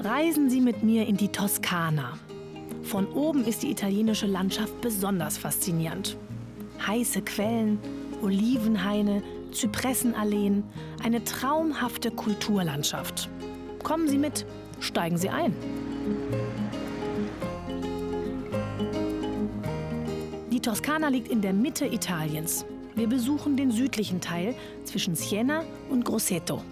Reisen Sie mit mir in die Toskana. Von oben ist die italienische Landschaft besonders faszinierend. Heiße Quellen, Olivenhaine, Zypressenalleen, eine traumhafte Kulturlandschaft. Kommen Sie mit, steigen Sie ein. Die Toskana liegt in der Mitte Italiens. Wir besuchen den südlichen Teil zwischen Siena und Grosseto.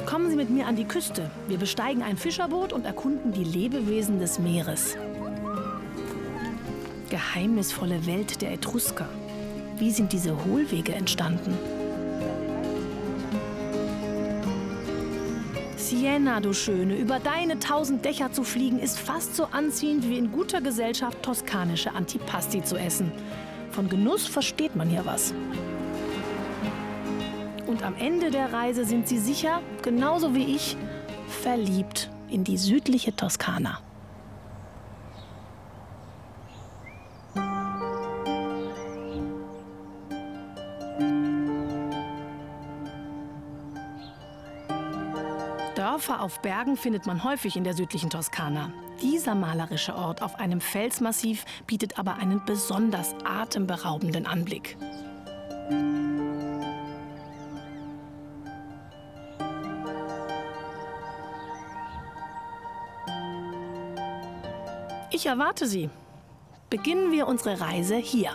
Kommen Sie mit mir an die Küste. Wir besteigen ein Fischerboot und erkunden die Lebewesen des Meeres. Geheimnisvolle Welt der Etrusker. Wie sind diese Hohlwege entstanden? Siena, du Schöne, über deine 1000 Dächer zu fliegen, ist fast so anziehend wie in guter Gesellschaft toskanische Antipasti zu essen. Von Genuss versteht man hier was. Und am Ende der Reise sind Sie sicher, genauso wie ich, verliebt in die südliche Toskana. Dörfer auf Bergen findet man häufig in der südlichen Toskana. Dieser malerische Ort auf einem Felsmassiv bietet aber einen besonders atemberaubenden Anblick. Ich erwarte Sie. Beginnen wir unsere Reise hier.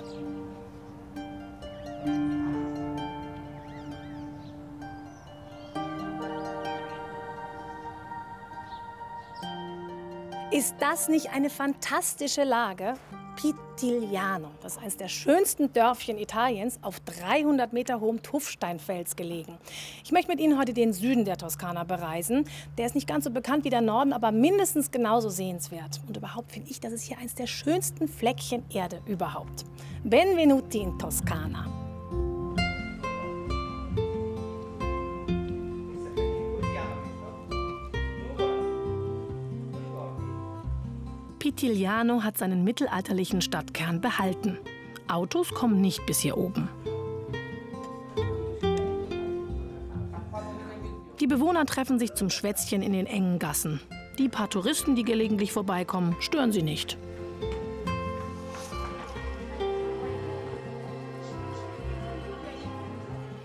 Ist das nicht eine fantastische Lage? Pitigliano, das ist eines der schönsten Dörfchen Italiens, auf 300 Meter hohem Tuffsteinfels gelegen. Ich möchte mit Ihnen heute den Süden der Toskana bereisen. Der ist nicht ganz so bekannt wie der Norden, aber mindestens genauso sehenswert. Und überhaupt finde ich, das ist hier eines der schönsten Fleckchen Erde überhaupt. Benvenuti in Toskana. Pitigliano hat seinen mittelalterlichen Stadtkern behalten. Autos kommen nicht bis hier oben. Die Bewohner treffen sich zum Schwätzchen in den engen Gassen. Die paar Touristen, die gelegentlich vorbeikommen, stören sie nicht.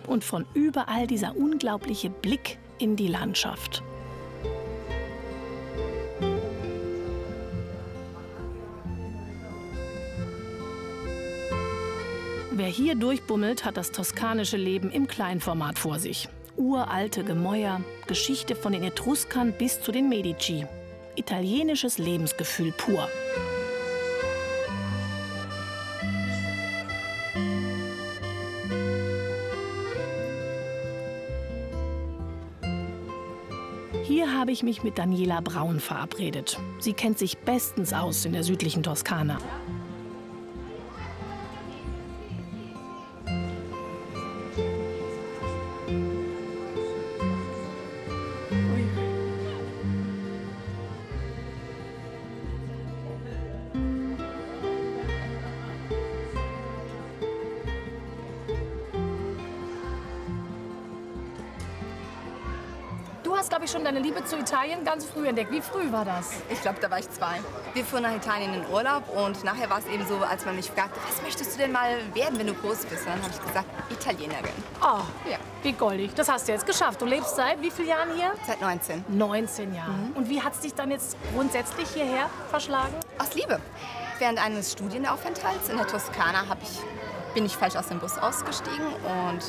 Und von überall dieser unglaubliche Blick in die Landschaft. Wer hier durchbummelt, hat das toskanische Leben im Kleinformat vor sich. Uralte Gemäuer, Geschichte von den Etruskern bis zu den Medici. Italienisches Lebensgefühl pur. Hier habe ich mich mit Daniela Braun verabredet. Sie kennt sich bestens aus in der südlichen Toskana. Du hast, glaube ich, schon deine Liebe zu Italien ganz früh entdeckt. Wie früh war das? Ich glaube, da war ich 2. Wir fuhren nach Italien in Urlaub und nachher war es eben so, als man mich fragte, was möchtest du denn mal werden, wenn du groß bist? Dann habe ich gesagt, Italienerin. Oh, ja. Wie goldig. Das hast du jetzt geschafft. Du lebst seit wie vielen Jahren hier? Seit 19. 19 Jahren. Und wie hat es dich dann jetzt grundsätzlich hierher verschlagen? Aus Liebe. Während eines Studienaufenthalts in der Toskana bin ich falsch aus dem Bus ausgestiegen und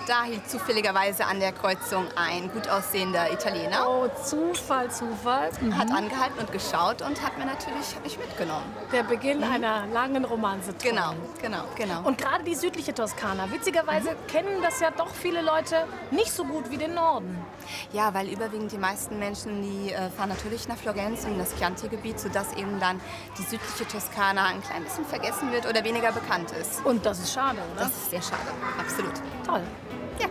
da hielt zufälligerweise an der Kreuzung ein gut aussehender Italiener. Oh, Zufall, Zufall. Hat angehalten und geschaut und hat mich mitgenommen. Der Beginn einer langen Romanze. Genau. Und gerade die südliche Toskana, witzigerweise kennen das ja doch viele Leute nicht so gut wie den Norden. Ja, weil überwiegend die meisten Menschen, die fahren natürlich nach Florenz und in das Chianti-Gebiet, sodass eben dann die südliche Toskana ein klein bisschen vergessen wird oder weniger bekannt ist. Und das ist schade, oder? Das ist sehr schade, absolut. Toll. Ja.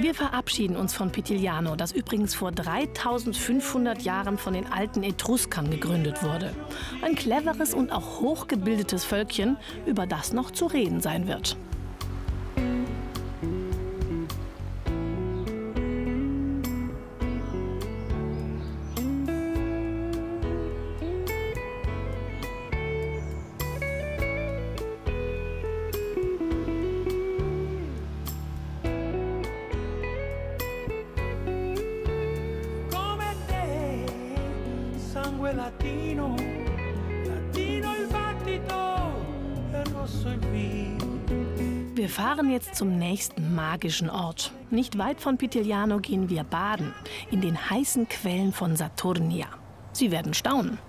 Wir verabschieden uns von Pitigliano, das übrigens vor 3500 Jahren von den alten Etruskern gegründet wurde. Ein cleveres und auch hochgebildetes Völkchen, über das noch zu reden sein wird. Latino, latino il battito, e rosso il vino. Wir fahren jetzt zum nächsten magischen Ort. Nicht weit von Pitigliano gehen wir baden, in den heißen Quellen von Saturnia. Sie werden staunen. –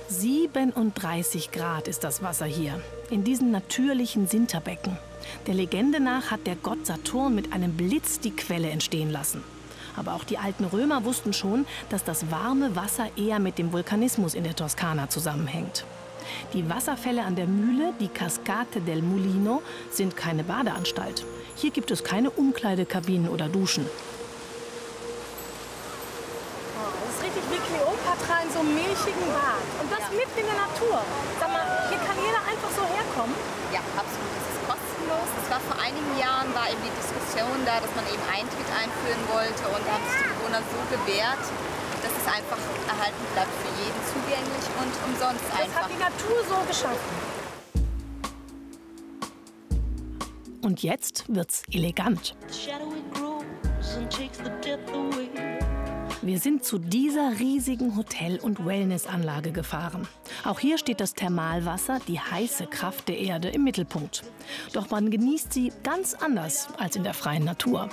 37 Grad ist das Wasser hier, in diesen natürlichen Sinterbecken. Der Legende nach hat der Gott Saturn mit einem Blitz die Quelle entstehen lassen. Aber auch die alten Römer wussten schon, dass das warme Wasser eher mit dem Vulkanismus in der Toskana zusammenhängt. Die Wasserfälle an der Mühle, die Cascate del Mulino, sind keine Badeanstalt. Hier gibt es keine Umkleidekabinen oder Duschen. Das ist richtig wie Kleopatra in so einem milchigen Bad. Und das mitten in der Natur. Sag mal, hier kann jeder einfach so herkommen? Ja, absolut. Das ist kostenlos. Das war vor einigen Jahren, war eben die Diskussion da, dass man eben Eintritt einführen wollte. Und da haben sich die Bewohner so gewehrt, dass es einfach erhalten bleibt, für jeden zugänglich und umsonst Das einfach. hat die Natur so geschaffen. Und jetzt wird's elegant. Wir sind zu dieser riesigen Hotel- und Wellnessanlage gefahren. Auch hier steht das Thermalwasser, die heiße Kraft der Erde, im Mittelpunkt. Doch man genießt sie ganz anders als in der freien Natur.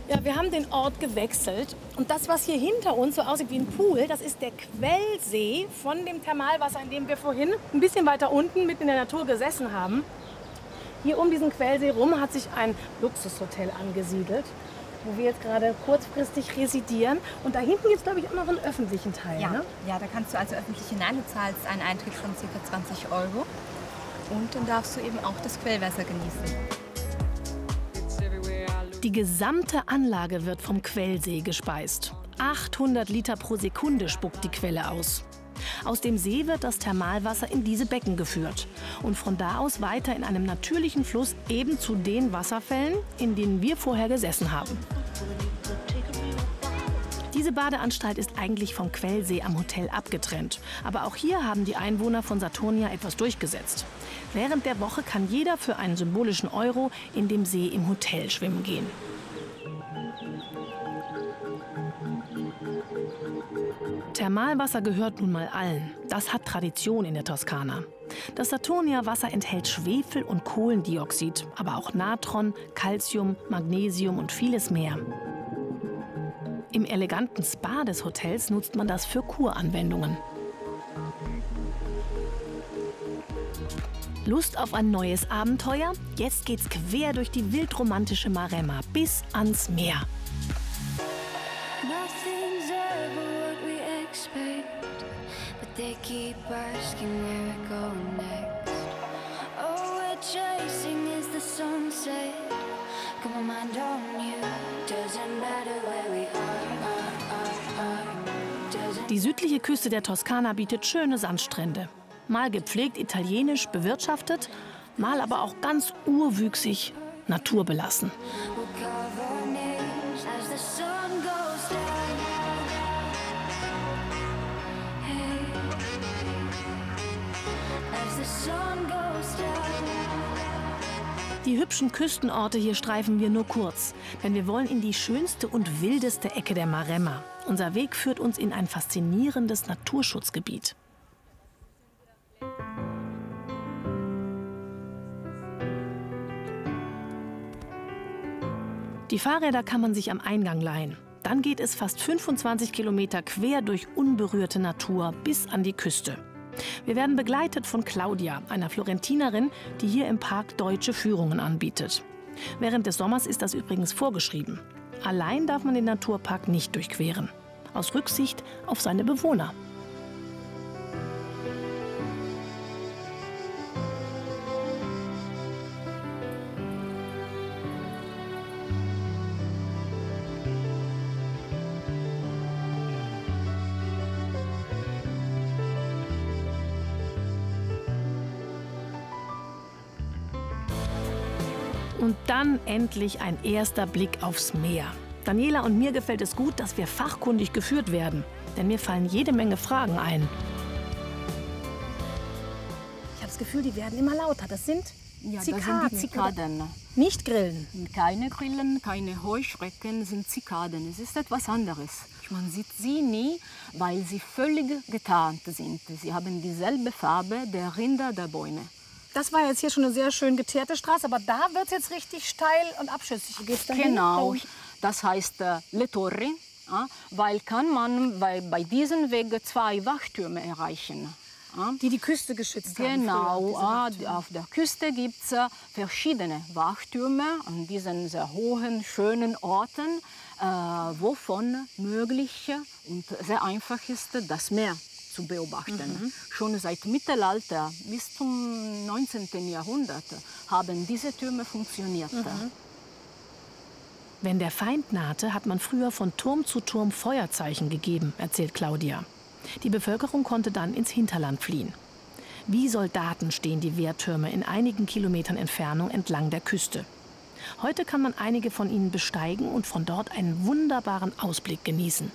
Ja, wir haben den Ort gewechselt. Und das, was hier hinter uns so aussieht wie ein Pool, das ist der Quellsee von dem Thermalwasser, in dem wir vorhin ein bisschen weiter unten mitten in der Natur gesessen haben. Hier um diesen Quellsee rum hat sich ein Luxushotel angesiedelt, wo wir jetzt gerade kurzfristig residieren. Und da hinten gibt es, glaube ich, auch noch einen öffentlichen Teil. Ja, Ne? ja, da kannst du also öffentlich hinein. Du zahlst einen Eintritt von ca. 20 €. Und dann darfst du eben auch das Quellwasser genießen. Die gesamte Anlage wird vom Quellsee gespeist. 800 Liter pro Sekunde spuckt die Quelle aus. Aus dem See wird das Thermalwasser in diese Becken geführt und von da aus weiter in einem natürlichen Fluss eben zu den Wasserfällen, in denen wir vorher gesessen haben. Diese Badeanstalt ist eigentlich vom Quellsee am Hotel abgetrennt. Aber auch hier haben die Einwohner von Saturnia etwas durchgesetzt. Während der Woche kann jeder für einen symbolischen Euro in dem See im Hotel schwimmen gehen. Thermalwasser gehört nun mal allen. Das hat Tradition in der Toskana. Das Saturnia-Wasser enthält Schwefel und Kohlendioxid, aber auch Natron, Calcium, Magnesium und vieles mehr. Im eleganten Spa des Hotels nutzt man das für Kuranwendungen. Lust auf ein neues Abenteuer? Jetzt geht's quer durch die wildromantische Maremma bis ans Meer. Nothing's ever what we expect, but they keep asking where we're going next. All we're chasing is the sunset. Got my mind on you. Doesn't matter where we are. Die südliche Küste der Toskana bietet schöne Sandstrände. Mal gepflegt italienisch bewirtschaftet, mal aber auch ganz urwüchsig naturbelassen. We'll carve our names as the sun goes down. Hey, as the sun goes down. Die hübschen Küstenorte hier streifen wir nur kurz, denn wir wollen in die schönste und wildeste Ecke der Maremma. Unser Weg führt uns in ein faszinierendes Naturschutzgebiet. Die Fahrräder kann man sich am Eingang leihen. Dann geht es fast 25 Kilometer quer durch unberührte Natur bis an die Küste. Wir werden begleitet von Claudia, einer Florentinerin, die hier im Park deutsche Führungen anbietet. Während des Sommers ist das übrigens vorgeschrieben. Allein darf man den Naturpark nicht durchqueren. Aus Rücksicht auf seine Bewohner. Und dann endlich ein erster Blick aufs Meer. Daniela und mir gefällt es gut, dass wir fachkundig geführt werden. Denn mir fallen jede Menge Fragen ein. Ich habe das Gefühl, die werden immer lauter. Das sind Zikaden. Das sind die Zikaden. Nicht Grillen. Keine Grillen, keine Heuschrecken, sind Zikaden. Es ist etwas anderes. Man sieht sie nie, weil sie völlig getarnt sind. Sie haben dieselbe Farbe der Rinder der Bäume. Das war jetzt hier schon eine sehr schön geteerte Straße, aber da wird es jetzt richtig steil und abschüssig. Geht's dahin? Genau, das heißt Le Torri, weil kann man bei diesem Weg 2 Wachtürme erreichen. Die Küste geschützt haben. Genau, auf der Küste gibt es verschiedene Wachtürme an diesen sehr hohen, schönen Orten, wovon möglich und sehr einfach ist, das Meer zu beobachten. Schon seit Mittelalter bis zum 19. Jahrhundert haben diese Türme funktioniert. Wenn der Feind nahte, hat man früher von Turm zu Turm Feuerzeichen gegeben, erzählt Claudia. Die Bevölkerung konnte dann ins Hinterland fliehen. Wie Soldaten stehen die Wehrtürme in einigen Kilometern Entfernung entlang der Küste. Heute kann man einige von ihnen besteigen und von dort einen wunderbaren Ausblick genießen.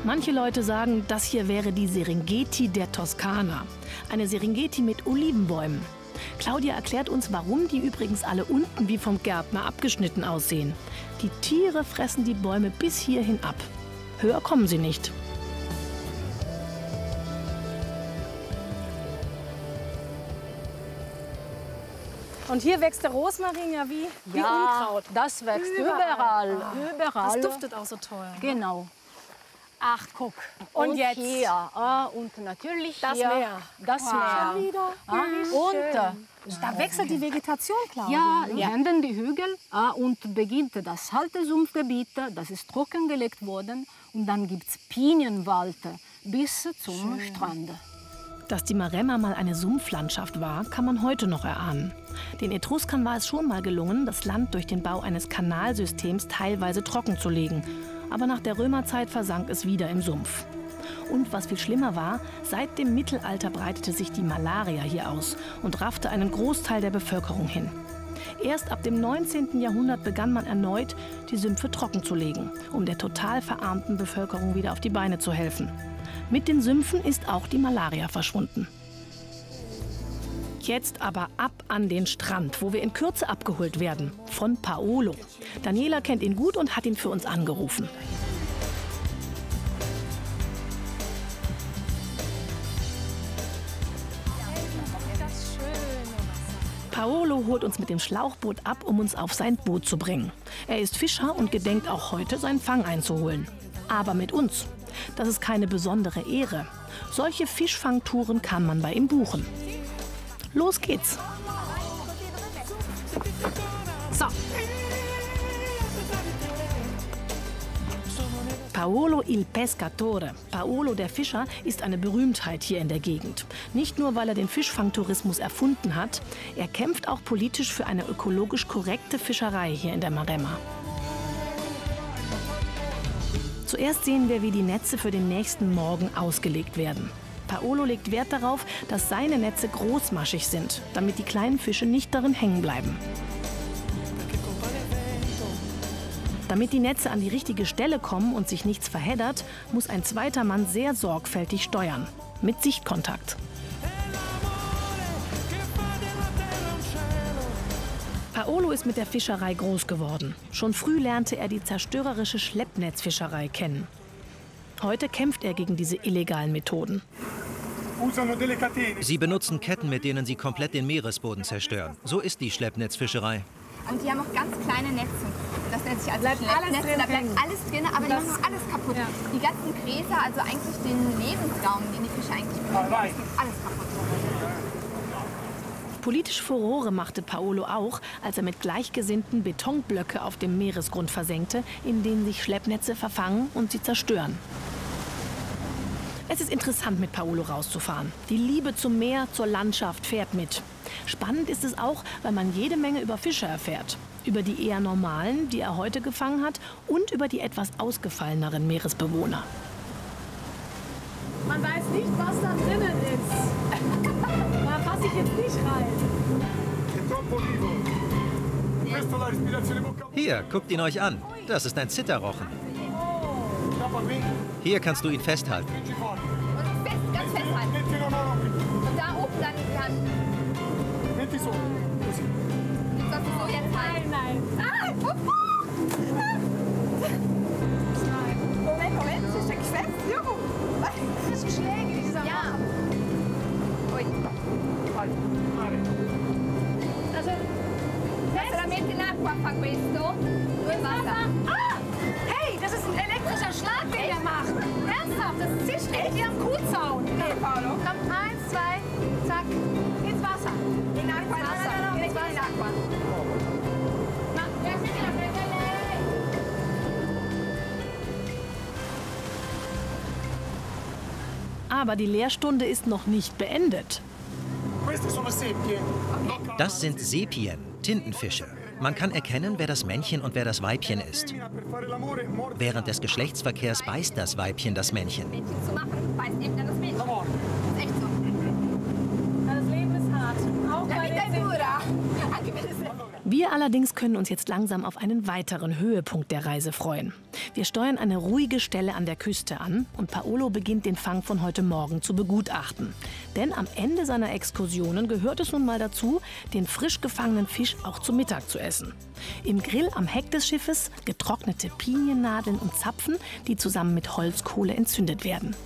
Manche Leute sagen, das hier wäre die Serengeti der Toskana. Eine Serengeti mit Olivenbäumen. Claudia erklärt uns, warum die übrigens alle unten wie vom Gärtner abgeschnitten aussehen. Die Tiere fressen die Bäume bis hierhin ab. Höher kommen sie nicht. Und hier wächst der Rosmarin ja wie Unkraut. Das wächst überall. Das duftet auch so toll. Genau. Ach, guck. Und jetzt? Hier, und natürlich Das hier, Meer. das Meer. Schon wieder. Und Da wechselt die Vegetation, Claudia. ja, wir enden die Hügel und beginnt das Haltesumpfgebiet, das ist trockengelegt worden. Und dann gibt es Pinienwald bis zum Strand. Dass die Maremma mal eine Sumpflandschaft war, kann man heute noch erahnen. Den Etruskern war es schon mal gelungen, das Land durch den Bau eines Kanalsystems teilweise trocken zu legen. Aber nach der Römerzeit versank es wieder im Sumpf. Und was viel schlimmer war, seit dem Mittelalter breitete sich die Malaria hier aus und raffte einen Großteil der Bevölkerung hin. Erst ab dem 19. Jahrhundert begann man erneut, die Sümpfe trocken zu legen, um der total verarmten Bevölkerung wieder auf die Beine zu helfen. Mit den Sümpfen ist auch die Malaria verschwunden. Jetzt aber ab an den Strand, wo wir in Kürze abgeholt werden. Von Paolo. Daniela kennt ihn gut und hat ihn für uns angerufen. Paolo holt uns mit dem Schlauchboot ab, um uns auf sein Boot zu bringen. Er ist Fischer und gedenkt auch heute, seinen Fang einzuholen. Aber mit uns. Das ist keine besondere Ehre. Solche Fischfangtouren kann man bei ihm buchen. Los geht's. So. Paolo il Pescatore, Paolo der Fischer, ist eine Berühmtheit hier in der Gegend. Nicht nur, weil er den Fischfangtourismus erfunden hat, er kämpft auch politisch für eine ökologisch korrekte Fischerei hier in der Maremma. Zuerst sehen wir, wie die Netze für den nächsten Morgen ausgelegt werden. Paolo legt Wert darauf, dass seine Netze großmaschig sind, damit die kleinen Fische nicht darin hängen bleiben. Damit die Netze an die richtige Stelle kommen und sich nichts verheddert, muss ein zweiter Mann sehr sorgfältig steuern, mit Sichtkontakt. Paolo ist mit der Fischerei groß geworden. Schon früh lernte er die zerstörerische Schleppnetzfischerei kennen. Heute kämpft er gegen diese illegalen Methoden. Sie benutzen Ketten, mit denen sie komplett den Meeresboden zerstören. So ist die Schleppnetzfischerei. Und die haben auch ganz kleine Netze. Das nennt sich also Schleppnetze. Da bleibt alles drin, aber die machen alles kaputt. Ja. Die ganzen Gräser, also eigentlich den Lebensraum, den die Fische eigentlich brauchen, alles kaputt. Politische Furore machte Paolo auch, als er mit Gleichgesinnten Betonblöcke auf dem Meeresgrund versenkte, in denen sich Schleppnetze verfangen und sie zerstören. Es ist interessant, mit Paolo rauszufahren. Die Liebe zum Meer, zur Landschaft fährt mit. Spannend ist es auch, weil man jede Menge über Fische erfährt. Über die eher normalen, die er heute gefangen hat, und über die etwas ausgefalleneren Meeresbewohner. Man weiß nicht, was da drinnen ist. Da passe ich jetzt nicht rein. Hier, guckt ihn euch an. Das ist ein Zitterrochen. Hier kannst du ihn festhalten. Und ganz festhalten. Und da oben dann in die Hand. Jetzt sollst du so jetzt halten. Nein. Moment, sie steckt fest. Das ist Schläge, dieser Ja. Ui. Also, Veramente in acqua fa questo. Due Wasser. Ah! Hey, das ist ein elektrischer Schlag, den er macht. Ernsthaft, das zischt echt wie am Kuhzaun. Okay, Paolo. Komm, 1, 2, zack, ins Wasser. In acqua, Ins Wasser. in acqua. Na, wer ist denn da? Aber die Lehrstunde ist noch nicht beendet. Das sind Sepien, Tintenfische. Man kann erkennen, wer das Männchen und wer das Weibchen ist. Während des Geschlechtsverkehrs beißt das Weibchen das Männchen. Mädchen zu machen, beißt eben dann das Mädchen. Das ist echt so. Das Leben ist hart. Auch bei den Wir allerdings können uns jetzt langsam auf einen weiteren Höhepunkt der Reise freuen. Wir steuern eine ruhige Stelle an der Küste an und Paolo beginnt den Fang von heute Morgen zu begutachten. Denn am Ende seiner Exkursionen gehört es nun mal dazu, den frisch gefangenen Fisch auch zu Mittag zu essen. Im Grill am Heck des Schiffes getrocknete Piniennadeln und Zapfen, die zusammen mit Holzkohle entzündet werden.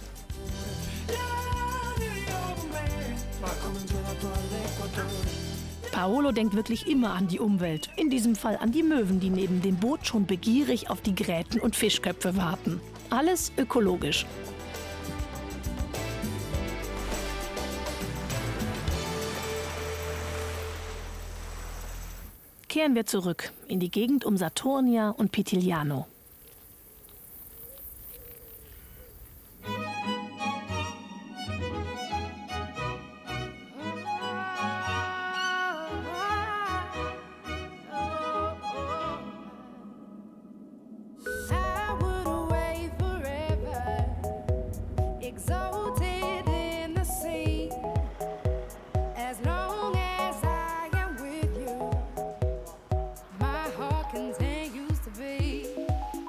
Paolo denkt wirklich immer an die Umwelt. In diesem Fall an die Möwen, die neben dem Boot schon begierig auf die Gräten und Fischköpfe warten. Alles ökologisch. Kehren wir zurück in die Gegend um Saturnia und Pitigliano.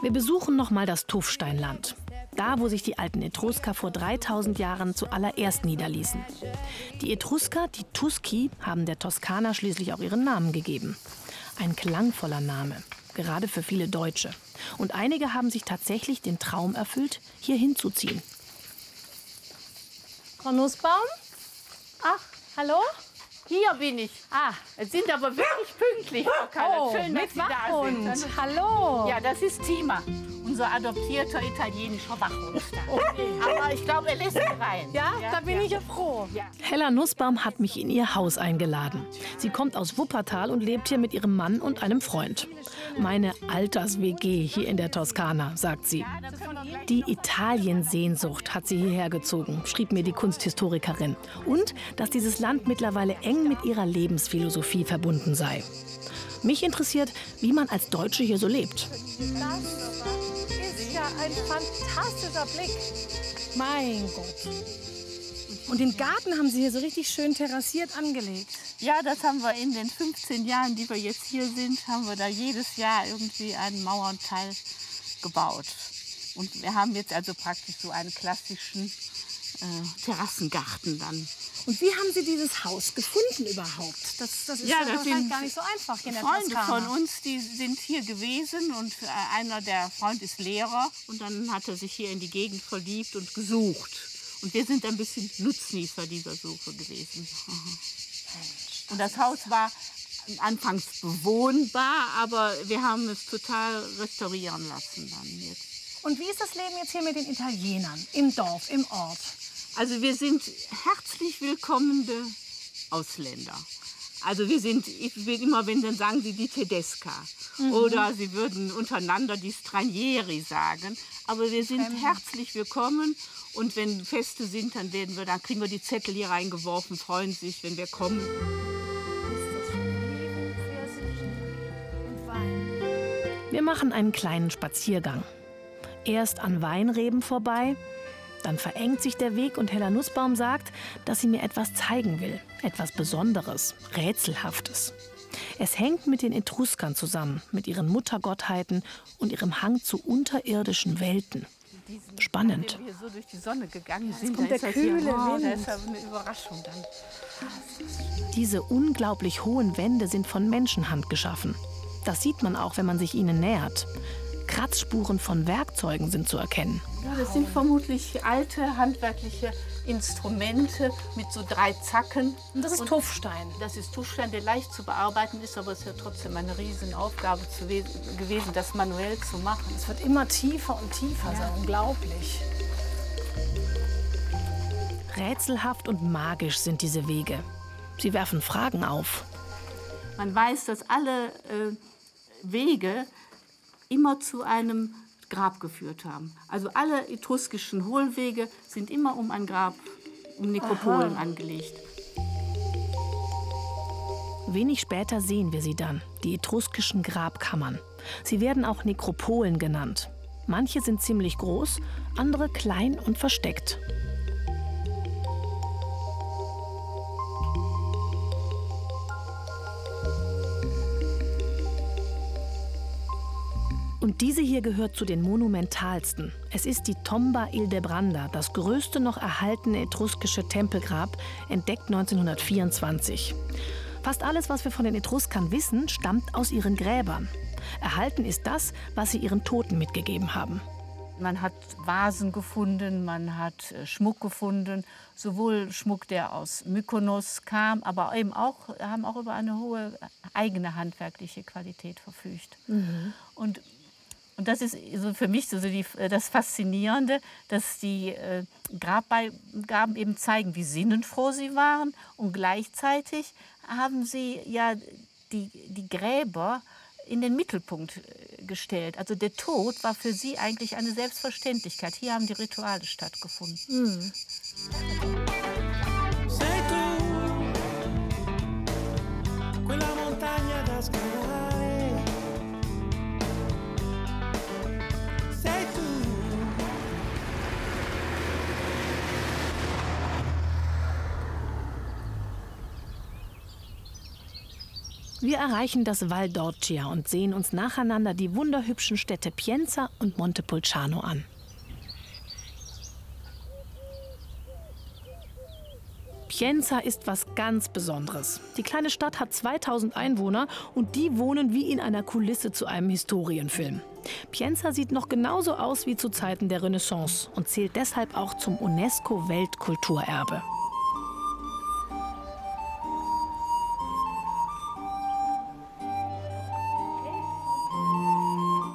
Wir besuchen nochmal das Tuffsteinland. Da, wo sich die alten Etrusker vor 3000 Jahren zuallererst niederließen. Die Etrusker, die Tusci, haben der Toskana schließlich auch ihren Namen gegeben. Ein klangvoller Name, gerade für viele Deutsche. Und einige haben sich tatsächlich den Traum erfüllt, hier hinzuziehen. Frau Nussbaum? Ach, hallo? Hier bin ich. Es sind aber wirklich pünktlich, Frau Kaller. Schön, dass Sie da sind. Hallo. Ja, das ist Tima, unser adoptierter italienischer Wachhund. Okay. Aber ich glaube, er lässt mich rein. Ja, da bin ich ja froh. Ja. Hella Nussbaum hat mich in ihr Haus eingeladen. Sie kommt aus Wuppertal und lebt hier mit ihrem Mann und einem Freund. Meine Alters-WG hier in der Toskana, sagt sie. Die Italien-Sehnsucht hat sie hierher gezogen, schrieb mir die Kunsthistorikerin. Und dass dieses Land mittlerweile eng mit ihrer Lebensphilosophie verbunden sei. Mich interessiert, wie man als Deutsche hier so lebt. Das ist ja ein fantastischer Blick. Mein Gott. Und den Garten haben Sie hier so richtig schön terrassiert angelegt. Ja, das haben wir in den 15 Jahren, die wir jetzt hier sind, haben wir da jedes Jahr irgendwie einen Mauernteil gebaut. Und wir haben jetzt also praktisch so einen klassischen Terrassengarten dann. Und wie haben Sie dieses Haus gefunden überhaupt? Das ist ja wahrscheinlich gar nicht so einfach hier in der Freunde Toskana. von uns, die sind hier gewesen und einer der Freund ist Lehrer und dann hat er sich hier in die Gegend verliebt und gesucht. Und wir sind ein bisschen Nutznießer dieser Suche gewesen. Und das Haus war anfangs bewohnbar, aber wir haben es total restaurieren lassen dann jetzt. Und wie ist das Leben jetzt hier mit den Italienern im Dorf, im Ort? Also wir sind herzlich willkommene Ausländer. Also wir sind, ich will immer, wenn dann sagen sie die Tedesca. Oder sie würden untereinander die Stranieri sagen. Aber wir sind herzlich willkommen. Und wenn Feste sind, dann kriegen wir die Zettel hier reingeworfen, freuen sich, wenn wir kommen. Wir machen einen kleinen Spaziergang. Erst an Weinreben vorbei, dann verengt sich der Weg und Hella Nussbaum sagt, dass sie mir etwas zeigen will. Etwas Besonderes, Rätselhaftes. Es hängt mit den Etruskern zusammen, mit ihren Muttergottheiten und ihrem Hang zu unterirdischen Welten. Spannend. Wenn wir so durch die Sonne gegangen sind, kommt der kühle Wind. Da ist eine Überraschung dann. Diese unglaublich hohen Wände sind von Menschenhand geschaffen. Das sieht man auch, wenn man sich ihnen nähert. Kratzspuren von Werkzeugen sind zu erkennen. Ja, das sind vermutlich alte handwerkliche Instrumente mit so 3 Zacken. Und das ist Tuffstein. Das ist Tuffstein, der leicht zu bearbeiten ist, aber es ist ja trotzdem eine Riesenaufgabe gewesen, das manuell zu machen. Es wird immer tiefer und tiefer, so unglaublich. Rätselhaft und magisch sind diese Wege. Sie werfen Fragen auf. Man weiß, dass alle Wege immer zu einem Grab geführt haben. Also alle etruskischen Hohlwege sind immer um ein Grab, um Nekropolen angelegt. Wenig später sehen wir sie dann, die etruskischen Grabkammern. Sie werden auch Nekropolen genannt. Manche sind ziemlich groß, andere klein und versteckt. Und diese hier gehört zu den monumentalsten. Es ist die Tomba Ildebranda, das größte noch erhaltene etruskische Tempelgrab, entdeckt 1924. Fast alles, was wir von den Etruskern wissen, stammt aus ihren Gräbern. Erhalten ist das, was sie ihren Toten mitgegeben haben. Man hat Vasen gefunden, man hat Schmuck gefunden, sowohl Schmuck, der aus Mykonos kam, aber eben haben auch über eine hohe eigene handwerkliche Qualität verfügt. Und das ist so für mich so das Faszinierende, dass die Grabbeigaben eben zeigen, wie sinnenfroh sie waren. Und gleichzeitig haben sie ja die Gräber in den Mittelpunkt gestellt. Also der Tod war für sie eigentlich eine Selbstverständlichkeit. Hier haben die Rituale stattgefunden. Sei tu, quella montagna da scalare. Sei tu. Wir erreichen das Val d'Orcia und sehen uns nacheinander die wunderhübschen Städte Pienza und Montepulciano an. Pienza ist was ganz Besonderes. Die kleine Stadt hat 2000 Einwohner und die wohnen wie in einer Kulisse zu einem Historienfilm. Pienza sieht noch genauso aus wie zu Zeiten der Renaissance und zählt deshalb auch zum UNESCO-Weltkulturerbe.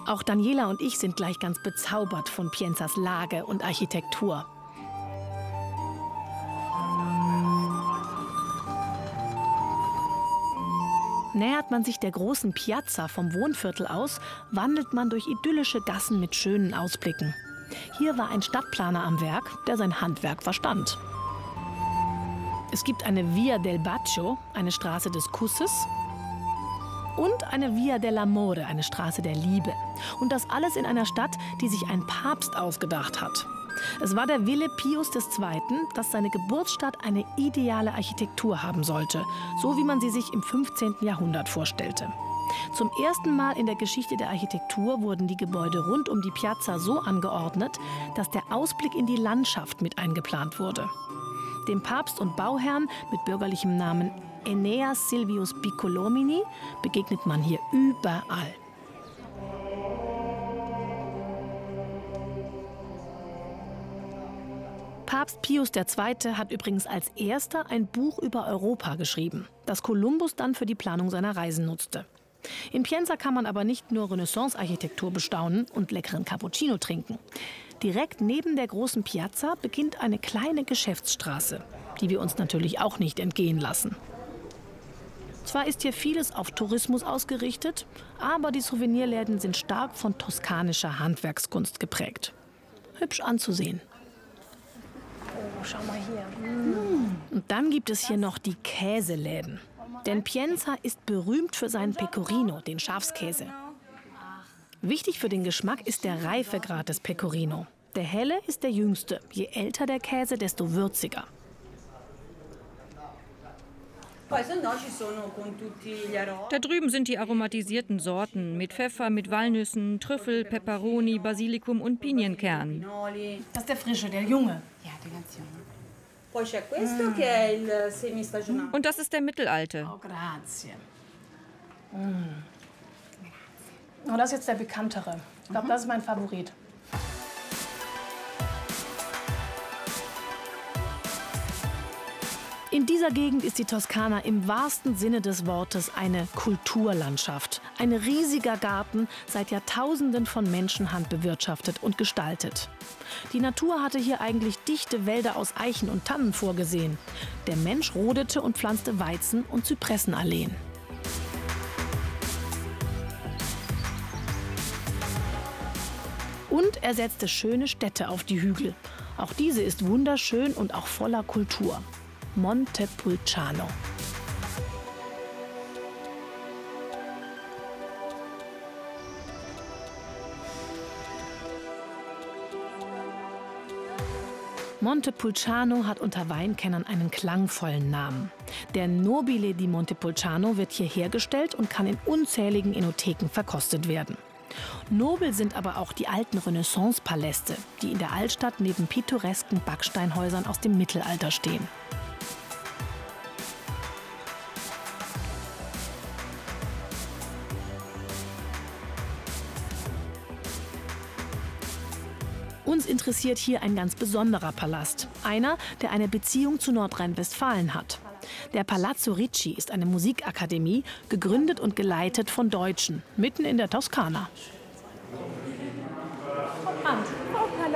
Auch Daniela und ich sind gleich ganz bezaubert von Pienzas Lage und Architektur. Nähert man sich der großen Piazza vom Wohnviertel aus, wandelt man durch idyllische Gassen mit schönen Ausblicken. Hier war ein Stadtplaner am Werk, der sein Handwerk verstand. Es gibt eine Via del Bacio, eine Straße des Kusses, und eine Via dell'Amore, eine Straße der Liebe. Und das alles in einer Stadt, die sich ein Papst ausgedacht hat. Es war der Wille Pius II., dass seine Geburtsstadt eine ideale Architektur haben sollte, so wie man sie sich im 15. Jahrhundert vorstellte. Zum ersten Mal in der Geschichte der Architektur wurden die Gebäude rund um die Piazza so angeordnet, dass der Ausblick in die Landschaft mit eingeplant wurde. Dem Papst und Bauherrn mit bürgerlichem Namen Aeneas Silvius Piccolomini begegnet man hier überall. Papst Pius II. Hat übrigens als erster ein Buch über Europa geschrieben, das Kolumbus dann für die Planung seiner Reisen nutzte. In Pienza kann man aber nicht nur Renaissance-Architektur bestaunen und leckeren Cappuccino trinken. Direkt neben der großen Piazza beginnt eine kleine Geschäftsstraße, die wir uns natürlich auch nicht entgehen lassen. Zwar ist hier vieles auf Tourismus ausgerichtet, aber die Souvenirläden sind stark von toskanischer Handwerkskunst geprägt. Hübsch anzusehen. Oh, schau mal hier. Und dann gibt es hier noch die Käseläden. Denn Pienza ist berühmt für seinen Pecorino, den Schafskäse. Wichtig für den Geschmack ist der Reifegrad des Pecorino. Der helle ist der jüngste. Je älter der Käse, desto würziger. Da drüben sind die aromatisierten Sorten mit Pfeffer, mit Walnüssen, Trüffel, Peperoni, Basilikum und Pinienkern. Das ist der frische, der junge. Und das ist der mittelalte. Oh, grazie. Oh, das ist jetzt der bekanntere. Ich glaube, das ist mein Favorit. In dieser Gegend ist die Toskana im wahrsten Sinne des Wortes eine Kulturlandschaft. Ein riesiger Garten, seit Jahrtausenden von Menschenhand bewirtschaftet und gestaltet. Die Natur hatte hier eigentlich dichte Wälder aus Eichen und Tannen vorgesehen. Der Mensch rodete und pflanzte Weizen- und Zypressenalleen. Und er setzte schöne Städte auf die Hügel. Auch diese ist wunderschön und auch voller Kultur. Montepulciano. Montepulciano hat unter Weinkennern einen klangvollen Namen. Der Nobile di Montepulciano wird hier hergestellt und kann in unzähligen Enotheken verkostet werden. Nobel sind aber auch die alten Renaissance-Paläste, die in der Altstadt neben pittoresken Backsteinhäusern aus dem Mittelalter stehen. Uns interessiert hier ein ganz besonderer Palast. Einer, der eine Beziehung zu Nordrhein-Westfalen hat. Der Palazzo Ricci ist eine Musikakademie, gegründet und geleitet von Deutschen, mitten in der Toskana.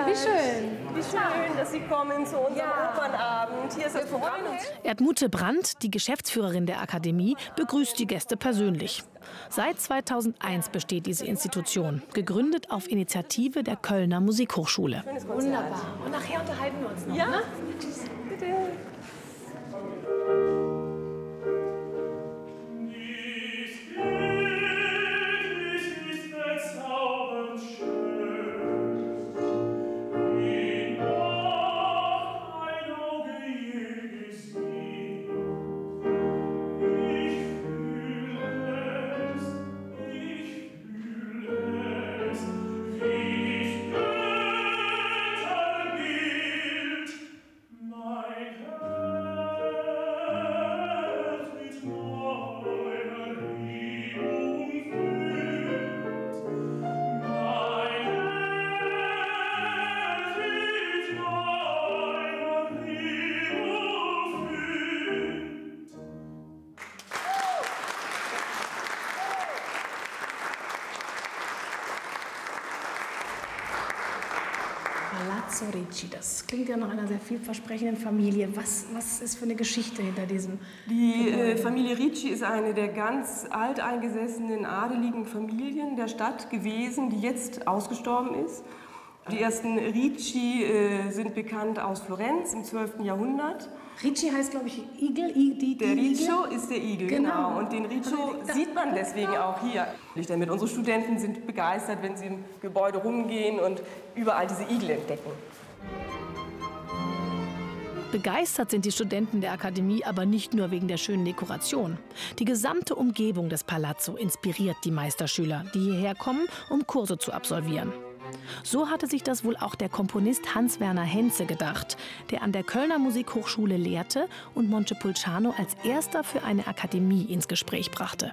Wie schön. Wie schön, dass Sie kommen zu unserem Opernabend. Hier ist das Programm. Erdmute Brandt, die Geschäftsführerin der Akademie, begrüßt die Gäste persönlich. Seit 2001 besteht diese Institution, gegründet auf Initiative der Kölner Musikhochschule. Wunderbar. Und nachher unterhalten wir uns noch. Ja, Ne? bitte. Palazzo Ricci, das klingt ja nach einer sehr vielversprechenden Familie. Was ist für eine Geschichte hinter diesem? Die Familie Ricci ist eine der ganz alteingesessenen adeligen Familien der Stadt gewesen, die jetzt ausgestorben ist. Die ersten Ricci sind bekannt aus Florenz im 12. Jahrhundert. Ricci heißt, glaube ich, Igel. Der Riccio ist der Igel, genau. Und den Riccio sieht man deswegen auch hier. Damit unsere Studenten sind begeistert, wenn sie im Gebäude rumgehen und überall diese Igel entdecken. Begeistert sind die Studenten der Akademie aber nicht nur wegen der schönen Dekoration. Die gesamte Umgebung des Palazzo inspiriert die Meisterschüler, die hierher kommen, um Kurse zu absolvieren. So hatte sich das wohl auch der Komponist Hans-Werner Henze gedacht, der an der Kölner Musikhochschule lehrte und Montepulciano als erster für eine Akademie ins Gespräch brachte.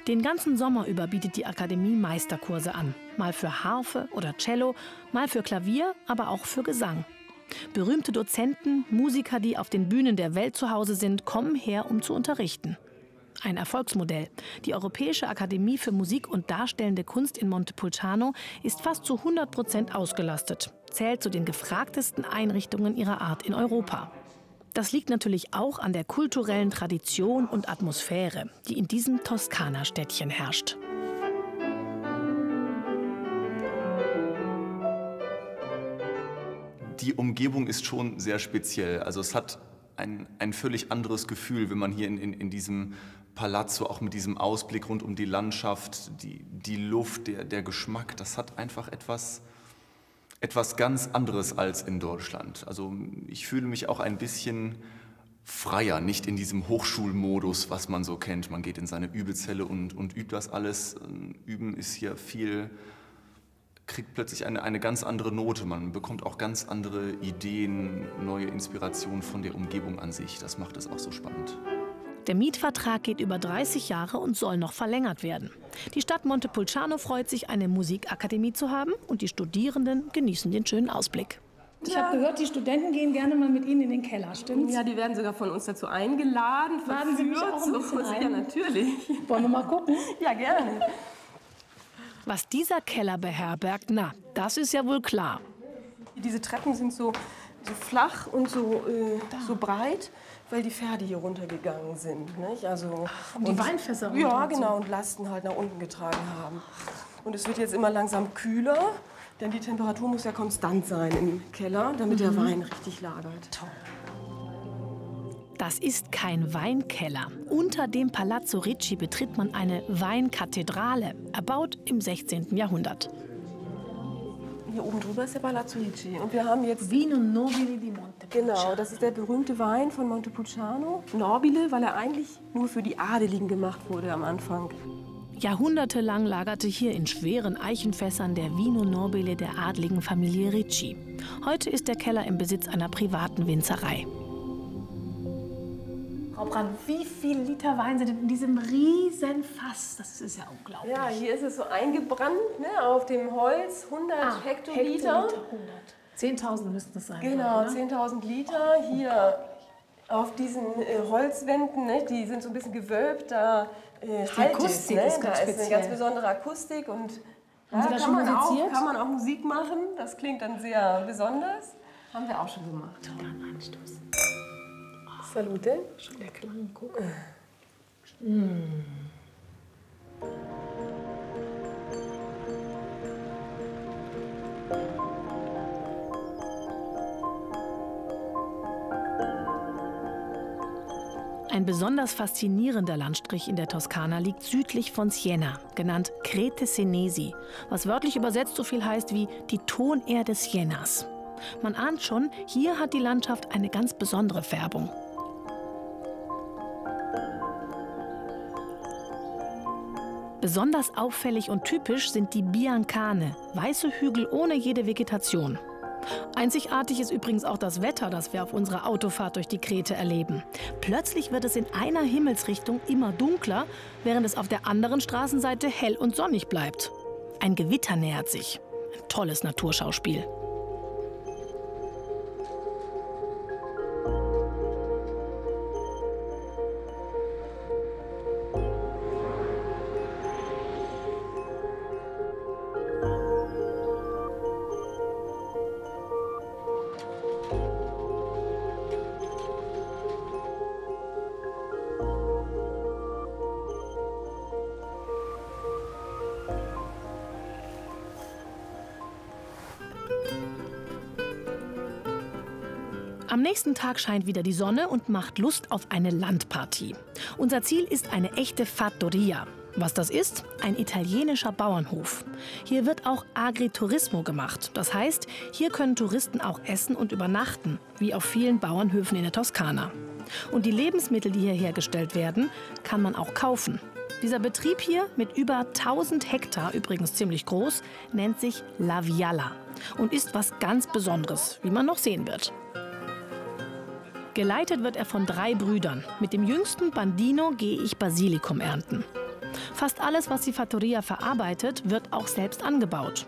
Den ganzen Sommer über bietet die Akademie Meisterkurse an. Mal für Harfe oder Cello, mal für Klavier, aber auch für Gesang. Berühmte Dozenten, Musiker, die auf den Bühnen der Welt zu Hause sind, kommen her, um zu unterrichten. Ein Erfolgsmodell. Die Europäische Akademie für Musik und Darstellende Kunst in Montepulciano ist fast zu 100% ausgelastet, zählt zu den gefragtesten Einrichtungen ihrer Art in Europa. Das liegt natürlich auch an der kulturellen Tradition und Atmosphäre, die in diesem Toskana-Städtchen herrscht. Die Umgebung ist schon sehr speziell. Also es hat ein völlig anderes Gefühl, wenn man hier in diesem Palazzo, auch mit diesem Ausblick rund um die Landschaft, die Luft, der Geschmack, das hat einfach etwas ganz anderes als in Deutschland. Also ich fühle mich auch ein bisschen freier, nicht in diesem Hochschulmodus, was man so kennt. Man geht in seine Übezelle und übt das alles. Üben ist hier kriegt plötzlich eine ganz andere Note. Man bekommt auch ganz andere Ideen, neue Inspirationen von der Umgebung an sich. Das macht es auch so spannend. Der Mietvertrag geht über 30 Jahre und soll noch verlängert werden. Die Stadt Montepulciano freut sich, eine Musikakademie zu haben, und die Studierenden genießen den schönen Ausblick. Ich habe gehört, die Studenten gehen gerne mal mit Ihnen in den Keller, stimmt's? Ja, die werden sogar von uns dazu eingeladen. Laden Sie mich auch ein bisschen ein? Ja, natürlich. Wollen wir mal gucken? Ja, gerne. Was dieser Keller beherbergt, na, das ist ja wohl klar. Diese Treppen sind so flach und so breit, weil die Pferde hier runtergegangen sind. Nicht? Also, die Weinfässer runter. Ja, genau, und Lasten halt nach unten getragen haben. Und es wird jetzt immer langsam kühler, denn die Temperatur muss ja konstant sein im Keller, damit der Wein richtig lagert. Toll. Das ist kein Weinkeller. Unter dem Palazzo Ricci betritt man eine Weinkathedrale, erbaut im 16. Jahrhundert. Hier oben drüber ist der Palazzo Ricci. Und wir haben jetzt Vino Nobile di Montepulciano. Genau, das ist der berühmte Wein von Montepulciano. Nobile, weil er eigentlich nur für die Adeligen gemacht wurde am Anfang. Jahrhundertelang lagerte hier in schweren Eichenfässern der Vino Nobile der adligen Familie Ricci. Heute ist der Keller im Besitz einer privaten Winzerei. Frau Brand, wie viele Liter Wein sind in diesem riesen Fass? Das ist ja unglaublich. Ja, hier ist es so eingebrannt, ne, auf dem Holz, 100 Hektoliter. 10.000 müssten das sein. Genau, 10.000 Liter. Hier auf diesen Holzwänden, ne, die sind so ein bisschen gewölbt, da die Akustik ist ganz da ist eine speziell. ganz besondere Akustik. Und haben Sie da schon musiziert? Kann man auch Musik machen, das klingt dann sehr besonders. Haben wir auch schon gemacht. Dann Anstoß. Salute. Schon der Klang, guck. Ein besonders faszinierender Landstrich in der Toskana liegt südlich von Siena, genannt Crete Senesi, was wörtlich übersetzt so viel heißt wie die Tonerde Sienas. Man ahnt schon, hier hat die Landschaft eine ganz besondere Färbung. Besonders auffällig und typisch sind die Biancane, weiße Hügel ohne jede Vegetation. Einzigartig ist übrigens auch das Wetter, das wir auf unserer Autofahrt durch die Krete erleben. Plötzlich wird es in einer Himmelsrichtung immer dunkler, während es auf der anderen Straßenseite hell und sonnig bleibt. Ein Gewitter nähert sich. Ein tolles Naturschauspiel. Am nächsten Tag scheint wieder die Sonne und macht Lust auf eine Landpartie. Unser Ziel ist eine echte Fattoria. Was das ist? Ein italienischer Bauernhof. Hier wird auch Agriturismo gemacht. Das heißt, hier können Touristen auch essen und übernachten, wie auf vielen Bauernhöfen in der Toskana. Und die Lebensmittel, die hier hergestellt werden, kann man auch kaufen. Dieser Betrieb hier mit über 1000 Hektar, übrigens ziemlich groß, nennt sich La Vialla und ist was ganz Besonderes, wie man noch sehen wird. Geleitet wird er von 3 Brüdern. Mit dem jüngsten Bandino gehe ich Basilikum ernten. Fast alles, was die Fattoria verarbeitet, wird auch selbst angebaut.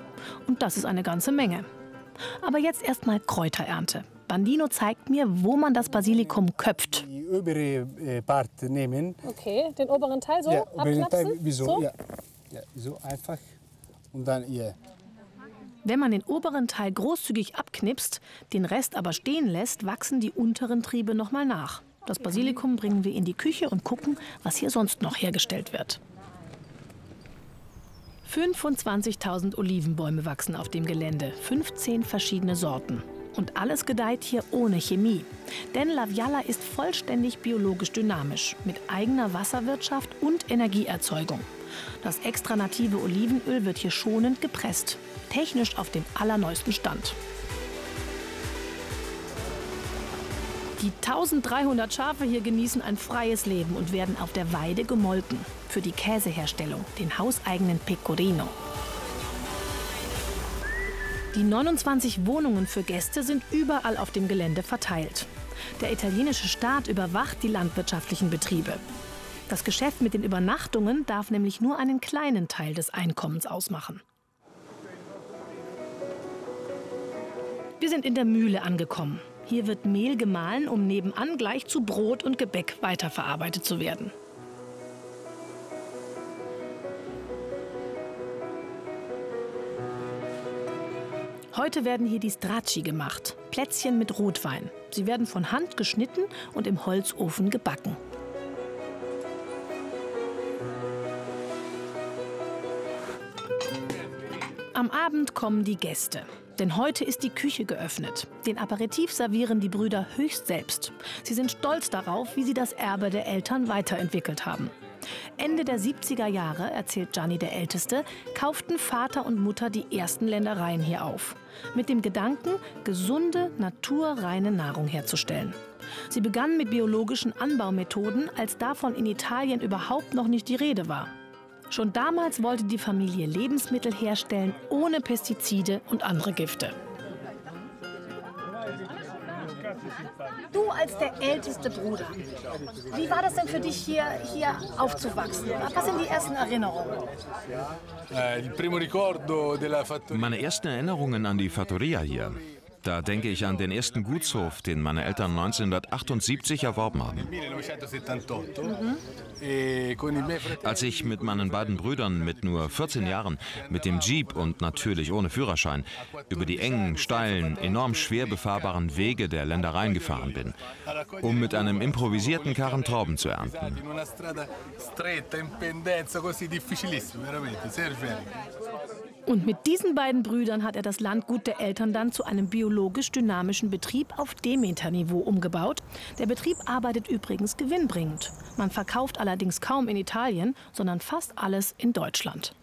Und das ist eine ganze Menge. Aber jetzt erstmal Kräuterernte. Bandino zeigt mir, wo man das Basilikum köpft. Die obere Part nehmen. Okay, den oberen Teil so abknapsen? So? Ja, so einfach. Und dann hier. Wenn man den oberen Teil großzügig abknipst, den Rest aber stehen lässt, wachsen die unteren Triebe noch mal nach. Das Basilikum bringen wir in die Küche und gucken, was hier sonst noch hergestellt wird. 25.000 Olivenbäume wachsen auf dem Gelände, 15 verschiedene Sorten. Und alles gedeiht hier ohne Chemie. Denn La Vialla ist vollständig biologisch dynamisch, mit eigener Wasserwirtschaft und Energieerzeugung. Das extra native Olivenöl wird hier schonend gepresst, technisch auf dem allerneuesten Stand. Die 1300 Schafe hier genießen ein freies Leben und werden auf der Weide gemolken. Für die Käseherstellung, den hauseigenen Pecorino. Die 29 Wohnungen für Gäste sind überall auf dem Gelände verteilt. Der italienische Staat überwacht die landwirtschaftlichen Betriebe. Das Geschäft mit den Übernachtungen darf nämlich nur einen kleinen Teil des Einkommens ausmachen. Wir sind in der Mühle angekommen. Hier wird Mehl gemahlen, um nebenan gleich zu Brot und Gebäck weiterverarbeitet zu werden. Heute werden hier die Stracci gemacht, Plätzchen mit Rotwein. Sie werden von Hand geschnitten und im Holzofen gebacken. Am Abend kommen die Gäste. Denn heute ist die Küche geöffnet. Den Aperitif servieren die Brüder höchst selbst. Sie sind stolz darauf, wie sie das Erbe der Eltern weiterentwickelt haben. Ende der 70er Jahre, erzählt Gianni der Älteste, kauften Vater und Mutter die ersten Ländereien hier auf. Mit dem Gedanken, gesunde, naturreine Nahrung herzustellen. Sie begannen mit biologischen Anbaumethoden, als davon in Italien überhaupt noch nicht die Rede war. Schon damals wollte die Familie Lebensmittel herstellen, ohne Pestizide und andere Gifte. Du als der älteste Bruder, wie war das denn für dich, hier aufzuwachsen? Was sind die ersten Erinnerungen? Meine ersten Erinnerungen an die Fattoria hier. Da denke ich an den ersten Gutshof, den meine Eltern 1978 erworben haben. Als ich mit meinen beiden Brüdern mit nur 14 Jahren mit dem Jeep und natürlich ohne Führerschein über die engen, steilen, enorm schwer befahrbaren Wege der Ländereien gefahren bin, um mit einem improvisierten Karren Trauben zu ernten. Und mit diesen beiden Brüdern hat er das Landgut der Eltern dann zu einem biologisch dynamischen Betrieb auf Demeter-Niveau umgebaut. Der Betrieb arbeitet übrigens gewinnbringend. Man verkauft allerdings kaum in Italien, sondern fast alles in Deutschland.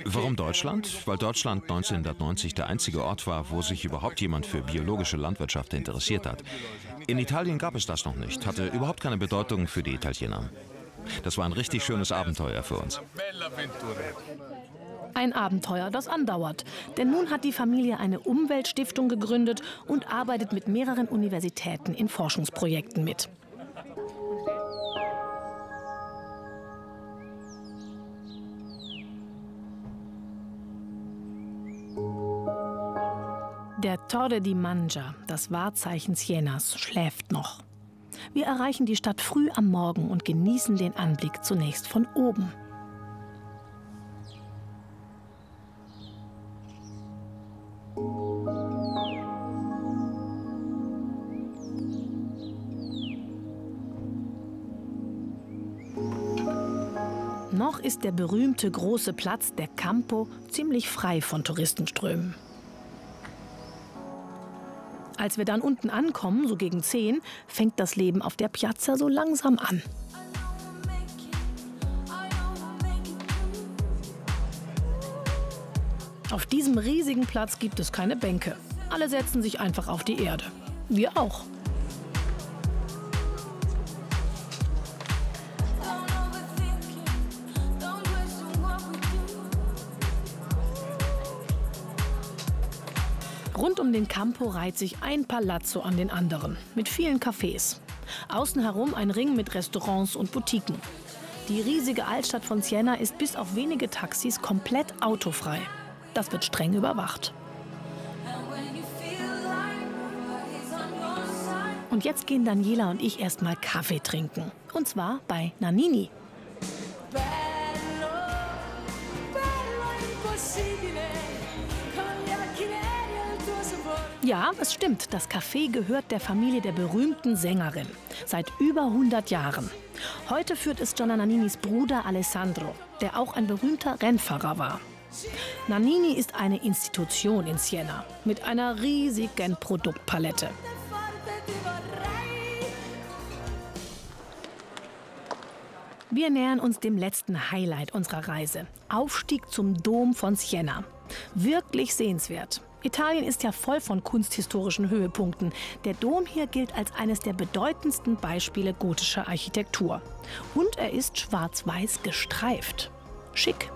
Warum Deutschland? Weil Deutschland 1990 der einzige Ort war, wo sich überhaupt jemand für biologische Landwirtschaft interessiert hat. In Italien gab es das noch nicht, hatte überhaupt keine Bedeutung für die Italiener. Das war ein richtig schönes Abenteuer für uns. Ein Abenteuer, das andauert. Denn nun hat die Familie eine Umweltstiftung gegründet und arbeitet mit mehreren Universitäten in Forschungsprojekten mit. Der Torre di Mangia, das Wahrzeichen Sienas, schläft noch. Wir erreichen die Stadt früh am Morgen und genießen den Anblick zunächst von oben. Noch ist der berühmte große Platz, der Campo, ziemlich frei von Touristenströmen. Als wir dann unten ankommen, so gegen 10, fängt das Leben auf der Piazza so langsam an. Auf diesem riesigen Platz gibt es keine Bänke. Alle setzen sich einfach auf die Erde. Wir auch. Rund um den Campo reiht sich ein Palazzo an den anderen, mit vielen Cafés. Außen herum ein Ring mit Restaurants und Boutiquen. Die riesige Altstadt von Siena ist bis auf wenige Taxis komplett autofrei. Das wird streng überwacht. Und jetzt gehen Daniela und ich erstmal Kaffee trinken. Und zwar bei Nannini. Ja, es stimmt. Das Café gehört der Familie der berühmten Sängerin. Seit über 100 Jahren. Heute führt es Gianna Nanninis Bruder Alessandro, der auch ein berühmter Rennfahrer war. Nannini ist eine Institution in Siena mit einer riesigen Produktpalette. Wir nähern uns dem letzten Highlight unserer Reise. Aufstieg zum Dom von Siena. Wirklich sehenswert. Italien ist ja voll von kunsthistorischen Höhepunkten. Der Dom hier gilt als eines der bedeutendsten Beispiele gotischer Architektur. Und er ist schwarz-weiß gestreift. Schick.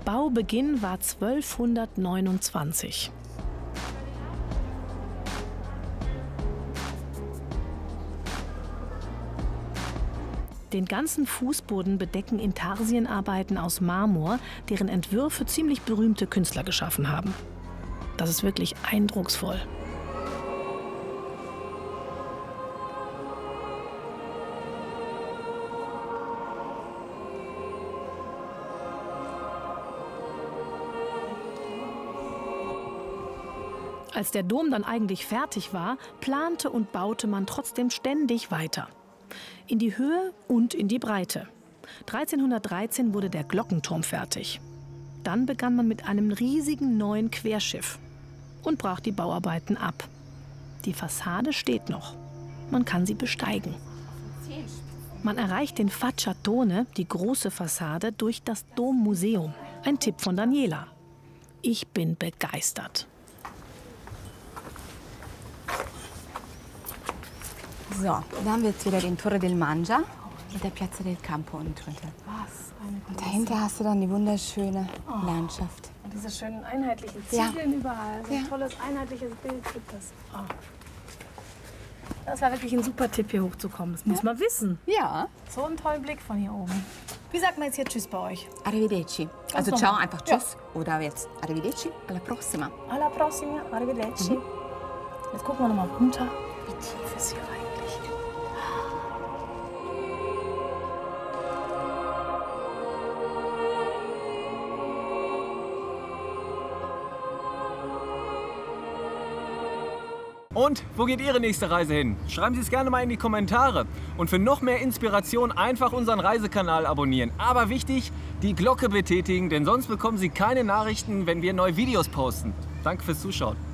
Baubeginn war 1229. Den ganzen Fußboden bedecken Intarsienarbeiten aus Marmor, deren Entwürfe ziemlich berühmte Künstler geschaffen haben. Das ist wirklich eindrucksvoll. Als der Dom dann eigentlich fertig war, plante und baute man trotzdem ständig weiter. In die Höhe und in die Breite. 1313 wurde der Glockenturm fertig. Dann begann man mit einem riesigen neuen Querschiff und brach die Bauarbeiten ab. Die Fassade steht noch. Man kann sie besteigen. Man erreicht den Facciatone, die große Fassade, durch das Dommuseum. Ein Tipp von Daniela. Ich bin begeistert. So, da haben wir jetzt wieder den Torre del Mangia mit der Piazza del Campo unten drunter. Was? Und dahinter hast du dann die wunderschöne Landschaft. Und diese schönen einheitlichen Ziegeln überall. So ein tolles einheitliches Bild gibt es. Oh. Das war wirklich ein super Tipp, hier hochzukommen. Das muss man wissen. Ja. So einen tollen Blick von hier oben. Wie sagt man jetzt hier Tschüss bei euch? Arrivederci. Also ciao, einfach Tschüss. Ja. Oder jetzt Arrivederci, alla prossima. Alla prossima, arrivederci. Jetzt gucken wir noch mal runter. Wie tief ist hier eigentlich? Und wo geht Ihre nächste Reise hin? Schreiben Sie es gerne mal in die Kommentare. Und für noch mehr Inspiration einfach unseren Reisekanal abonnieren. Aber wichtig, die Glocke betätigen, denn sonst bekommen Sie keine Nachrichten, wenn wir neue Videos posten. Danke fürs Zuschauen.